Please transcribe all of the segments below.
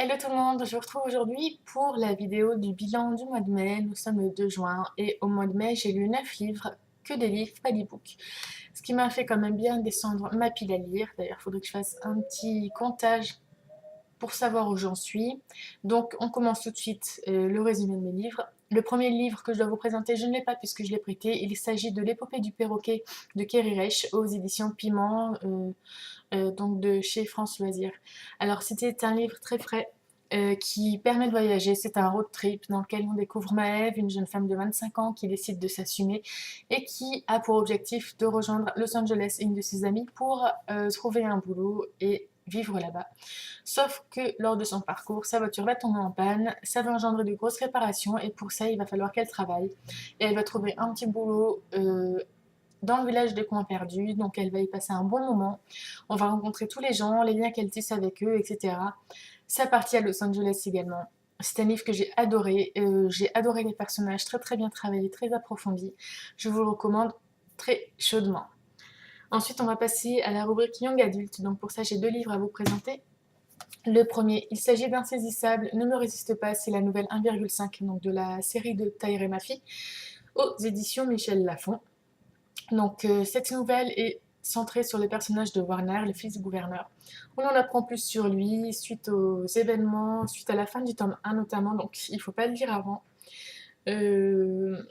Hello tout le monde, je vous retrouve aujourd'hui pour la vidéo du bilan du mois de mai. Nous sommes le 2 juin et au mois de mai, j'ai lu 9 livres, que des livres, pas d'e-book. Ce qui m'a fait quand même bien descendre ma pile à lire. D'ailleurs, il faudrait que je fasse un petit comptage pour savoir où j'en suis. Donc, on commence tout de suite le résumé de mes livres. Le premier livre que je dois vous présenter, je ne l'ai pas puisque je l'ai prêté. Il s'agit de L'épopée du perroquet de Kerry Reich aux éditions Piment, donc de chez France Loisirs. Alors, c'était un livre très frais qui permet de voyager. C'est un road trip dans lequel on découvre Maëve, une jeune femme de 25 ans qui décide de s'assumer et qui a pour objectif de rejoindre Los Angeles et une de ses amies pour trouver un boulot et vivre là-bas. Sauf que lors de son parcours, sa voiture va tomber en panne, ça va engendrer de grosses réparations et pour ça, il va falloir qu'elle travaille. Et elle va trouver un petit boulot dans le village des coins perdus, donc elle va y passer un bon moment. On va rencontrer tous les gens, les liens qu'elle tisse avec eux, etc. Sa partie à Los Angeles également. C'est un livre que j'ai adoré les personnages, très très bien travaillés, très approfondis. Je vous le recommande très chaudement. Ensuite, on va passer à la rubrique Young Adult. Donc pour ça, j'ai deux livres à vous présenter. Le premier, il s'agit d'Insaisissable, Ne me résiste pas, c'est la nouvelle 1,5 donc de la série de Tahir et Mafi aux éditions Michel Lafon. Donc cette nouvelle est centrée sur le personnage de Warner, le fils du gouverneur. On en apprend plus sur lui suite aux événements, suite à la fin du tome 1 notamment, donc il ne faut pas le lire avant. Euh,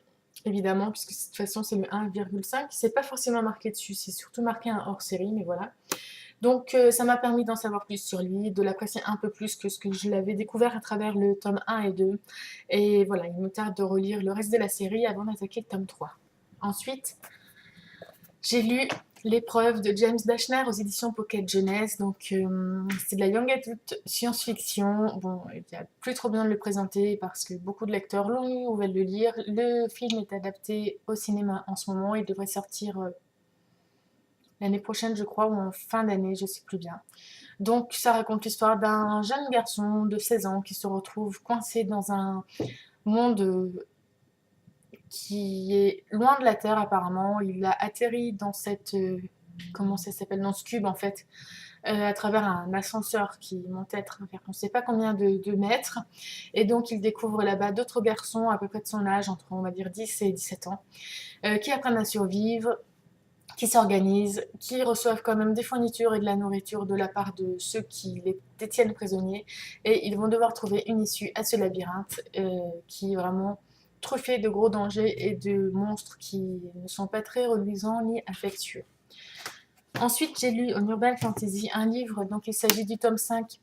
Évidemment, puisque de toute façon c'est le 1,5, c'est pas forcément marqué dessus, c'est surtout marqué un hors-série, mais voilà. Donc ça m'a permis d'en savoir plus sur lui, de l'apprécier un peu plus que ce que je l'avais découvert à travers le tome 1 et 2. Et voilà, il me tarde de relire le reste de la série avant d'attaquer le tome 3. Ensuite, j'ai lu L'épreuve de James Dashner aux éditions Pocket Jeunesse, donc c'est de la young adult science-fiction. Bon, il n'y a plus trop besoin de le présenter parce que beaucoup de lecteurs l'ont lu ou veulent le lire. Le film est adapté au cinéma en ce moment, il devrait sortir l'année prochaine je crois, ou en fin d'année, je sais plus bien. Donc ça raconte l'histoire d'un jeune garçon de 16 ans qui se retrouve coincé dans un monde qui est loin de la Terre apparemment. Il a atterri dans cette... comment ça s'appelle? Dans ce cube en fait, à travers un ascenseur qui monte à travers on ne sait pas combien de mètres. Et donc il découvre là-bas d'autres garçons à peu près de son âge, entre on va dire 10 et 17 ans, qui apprennent à survivre, qui s'organisent, qui reçoivent quand même des fournitures et de la nourriture de la part de ceux qui les détiennent prisonniers. Et ils vont devoir trouver une issue à ce labyrinthe qui est vraiment truffé de gros dangers et de monstres qui ne sont pas très reluisants ni affectueux. Ensuite, j'ai lu en Urban Fantasy un livre, donc il s'agit du tome 5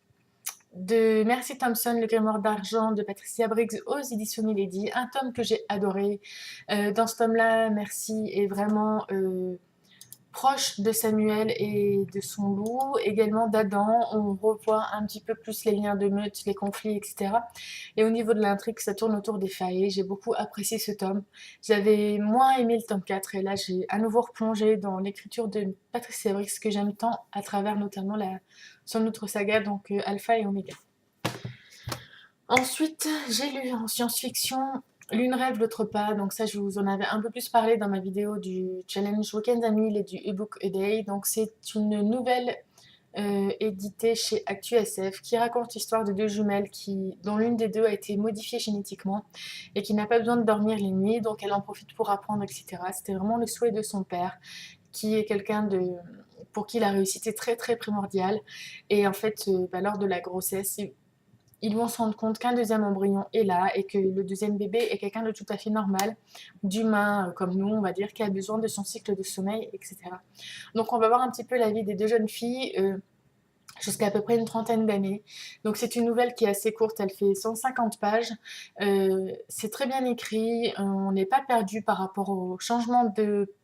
de Mercy Thompson, Le Grimoire d'argent de Patricia Briggs aux éditions Milady, un tome que j'ai adoré. Dans ce tome-là, Mercy est vraiment proche de Samuel et de son loup, également d'Adam. On revoit un petit peu plus les liens de meute, les conflits, etc. Et au niveau de l'intrigue, ça tourne autour des failles. J'ai beaucoup apprécié ce tome. J'avais moins aimé le tome 4 et là j'ai à nouveau replongé dans l'écriture de Patricia Briggs que j'aime tant à travers notamment son autre saga, donc Alpha et Omega. Ensuite, j'ai lu en science-fiction L'une rêve, l'autre pas. Donc ça, je vous en avais un peu plus parlé dans ma vidéo du challenge Weekend à 1000 et du ebook a day. Donc c'est une nouvelle éditée chez ActuSF qui raconte l'histoire de deux jumelles dont l'une des deux a été modifiée génétiquement et qui n'a pas besoin de dormir les nuits, donc elle en profite pour apprendre, etc. C'était vraiment le souhait de son père, qui est quelqu'un pour qui la réussite est très très primordiale. Et en fait, lors de la grossesse, ils vont se rendre compte qu'un deuxième embryon est là et que le deuxième bébé est quelqu'un de tout à fait normal, d'humain comme nous, on va dire, qui a besoin de son cycle de sommeil, etc. Donc on va voir un petit peu la vie des deux jeunes filles jusqu'à peu près une trentaine d'années. Donc c'est une nouvelle qui est assez courte, elle fait 150 pages. C'est très bien écrit, on n'est pas perdu par rapport au changement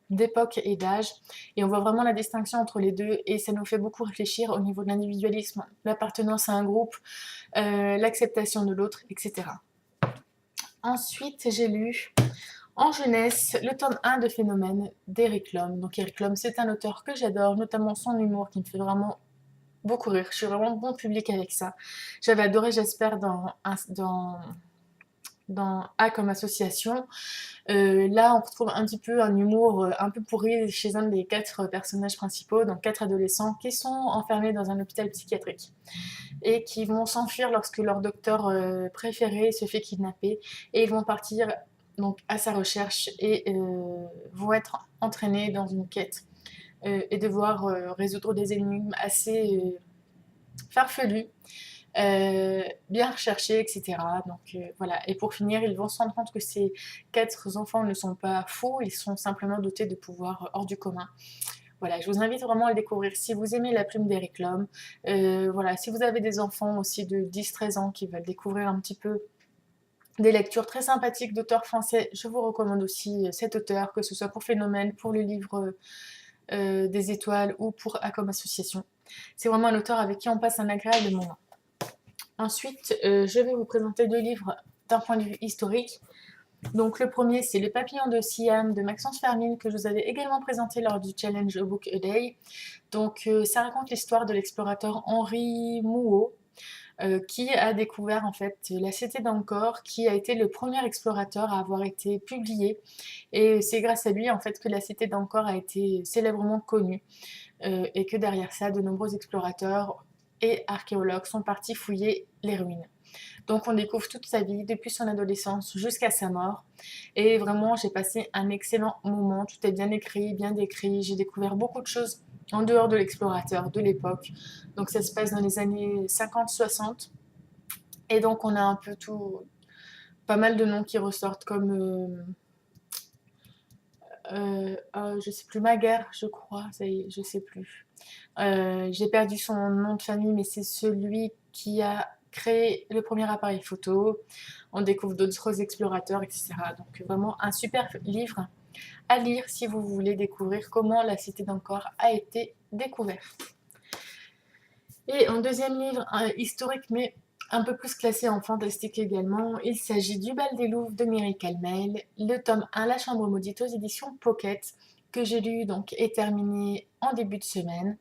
d'époque et d'âge. Et on voit vraiment la distinction entre les deux et ça nous fait beaucoup réfléchir au niveau de l'individualisme, l'appartenance à un groupe, l'acceptation de l'autre, etc. Ensuite, j'ai lu en jeunesse le tome 1 de Phénomène d'Eric Lhomme. Donc Eric Lhomme, c'est un auteur que j'adore, notamment son humour qui me fait vraiment beaucoup rire. Je suis vraiment bon public avec ça. J'avais adoré Jasper dans dans A comme association, là, on retrouve un petit peu un humour un peu pourri chez un des 4 personnages principaux, donc 4 adolescents qui sont enfermés dans un hôpital psychiatrique et qui vont s'enfuir lorsque leur docteur préféré se fait kidnapper et ils vont partir donc à sa recherche et vont être entraînés dans une quête et devoir résoudre des énigmes assez farfelues, bien recherchés, etc. Donc voilà. Et pour finir, ils vont se rendre compte que ces 4 enfants ne sont pas faux, ils sont simplement dotés de pouvoirs hors du commun. Voilà, je vous invite vraiment à le découvrir si vous aimez La Plume d'Eric Lhomme. Voilà, si vous avez des enfants aussi de 10-13 ans qui veulent découvrir un petit peu des lectures très sympathiques d'auteurs français, je vous recommande aussi cet auteur, que ce soit pour Phénomène, pour le livre des étoiles ou pour A comme association. C'est vraiment un auteur avec qui on passe un agréable moment. Ensuite, je vais vous présenter 2 livres d'un point de vue historique. Donc le premier, c'est Le Papillon de Siam de Maxence Fermine, que je vous avais également présenté lors du Challenge A Book a Day. Donc ça raconte l'histoire de l'explorateur Henri Mouhot, qui a découvert en fait la cité d'Angkor, qui a été le premier explorateur à avoir été publié. Et c'est grâce à lui en fait que la cité d'Angkor a été célèbrement connue. Et que derrière ça, de nombreux explorateurs et archéologues sont partis fouiller les ruines. Donc on découvre toute sa vie, depuis son adolescence jusqu'à sa mort. Et vraiment, j'ai passé un excellent moment. Tout est bien écrit, bien décrit. J'ai découvert beaucoup de choses en dehors de l'explorateur de l'époque. Donc ça se passe dans les années 50-60. Et donc on a un peu tout, pas mal de noms qui ressortent comme, je sais plus, Maguire, je crois, ça y est, je sais plus. J'ai perdu son nom de famille, mais c'est celui qui a créé le premier appareil photo. On découvre d'autres explorateurs, etc. Donc vraiment un super livre à lire si vous voulez découvrir comment la cité d'Angkor a été découverte. Et un deuxième livre historique, mais un peu plus classé en fantastique également, il s'agit du Bal des Louves de Mireille Calmel, le tome 1 La Chambre maudite aux éditions Pocket, que j'ai lu donc et terminé en début de semaine.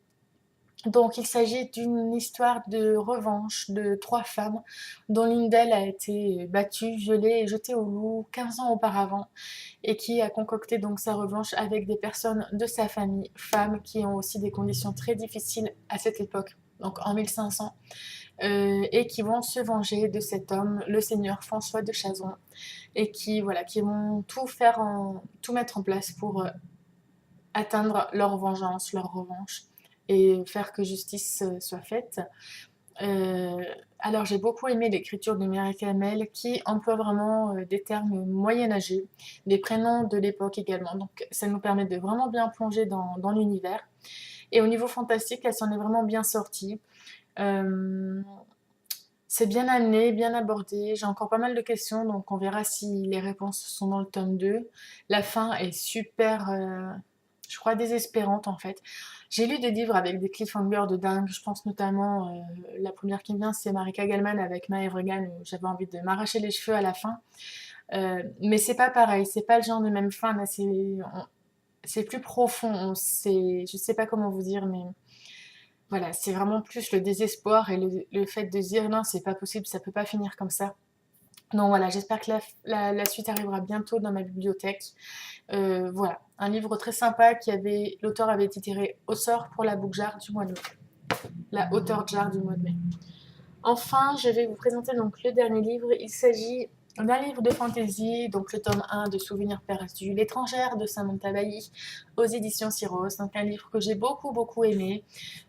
Donc il s'agit d'une histoire de revanche de 3 femmes dont l'une d'elles a été battue, violée et jetée au loup 15 ans auparavant et qui a concocté donc sa revanche avec des personnes de sa famille, femmes qui ont aussi des conditions très difficiles à cette époque, donc en 1500, et qui vont se venger de cet homme, le seigneur François de Chazon, et qui, voilà, qui vont tout mettre en place pour atteindre leur vengeance, leur revanche, et faire que justice soit faite. Euh, alors j'ai beaucoup aimé l'écriture de Mireille Camel qui emploie vraiment des termes moyenâgeux, des prénoms de l'époque également, donc ça nous permet de vraiment bien plonger dans l'univers. Et au niveau fantastique, elle s'en est vraiment bien sortie. Euh, c'est bien amené, bien abordé. J'ai encore pas mal de questions, donc on verra si les réponses sont dans le tome 2. La fin est super, je crois, désespérante en fait. J'ai lu des livres avec des cliffhangers de dingue. Je pense notamment, la première qui me vient, c'est Marika Gellman avec Maëv Regan, où j'avais envie de m'arracher les cheveux à la fin. Mais c'est pas pareil, c'est pas le genre de même fin. Là, c'est plus profond. Je sais pas comment vous dire, mais voilà, c'est vraiment plus le désespoir et le fait de se dire non, c'est pas possible, ça peut pas finir comme ça. Donc voilà, j'espère que la suite arrivera bientôt dans ma bibliothèque. Voilà, un livre très sympa l'auteur avait été tiré au sort pour la book jar du mois de mai. La auteur jar du mois de mai. Enfin, je vais vous présenter donc le dernier livre. Il s'agit d'un livre de fantasy, donc le tome 1 de Souvenirs perdus, L'étrangère de Samantha Bailly, aux éditions Syros. Donc un livre que j'ai beaucoup beaucoup aimé.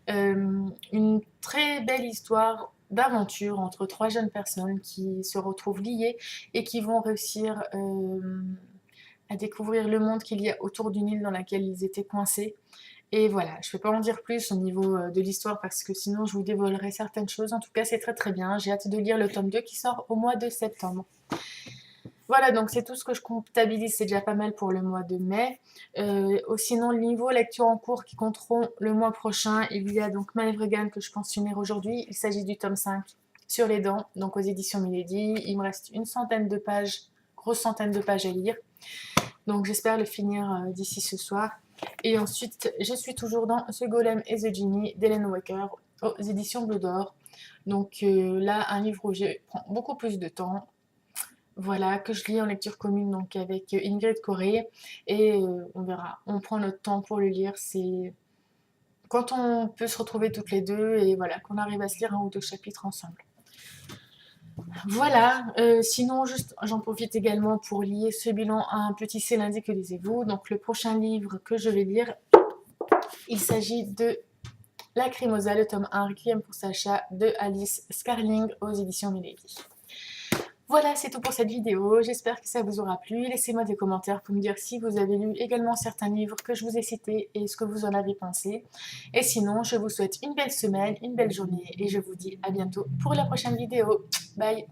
Une très belle histoire d'aventure entre 3 jeunes personnes qui se retrouvent liées et qui vont réussir à découvrir le monde qu'il y a autour d'une île dans laquelle ils étaient coincés. Et voilà, je ne vais pas en dire plus au niveau de l'histoire parce que sinon je vous dévoilerai certaines choses. En tout cas, c'est très très bien. J'ai hâte de lire le tome 2 qui sort au mois de septembre. Voilà, donc c'est tout ce que je comptabilise, c'est déjà pas mal pour le mois de mai. Sinon, le niveau lecture en cours qui compteront le mois prochain, il y a donc Maëv Regan que je mentionnerai aujourd'hui. Il s'agit du tome 5 sur les dents, donc aux éditions Milady. Il me reste une centaine de pages, grosse centaine de pages à lire. Donc j'espère le finir d'ici ce soir. Et ensuite, je suis toujours dans The Golem et The Genie d'Hélène Waker aux éditions Bleu d'Or. Donc là, un livre où je prends beaucoup plus de temps. Voilà, que je lis en lecture commune donc avec Ingrid Corée et on verra. On prend notre temps pour le lire, c'est quand on peut se retrouver toutes les deux et voilà, qu'on arrive à se lire un ou deux chapitres ensemble. Voilà, sinon juste j'en profite également pour lier ce bilan à un petit C'est lundi que lisez-vous. Donc le prochain livre que je vais lire, il s'agit de Lacrimosa, le tome 1, Requiem pour Sacha de Alice Scarling aux éditions Milady. Voilà, c'est tout pour cette vidéo. J'espère que ça vous aura plu. Laissez-moi des commentaires pour me dire si vous avez lu également certains livres que je vous ai cités et ce que vous en avez pensé. Et sinon, je vous souhaite une belle semaine, une belle journée et je vous dis à bientôt pour la prochaine vidéo. Bye!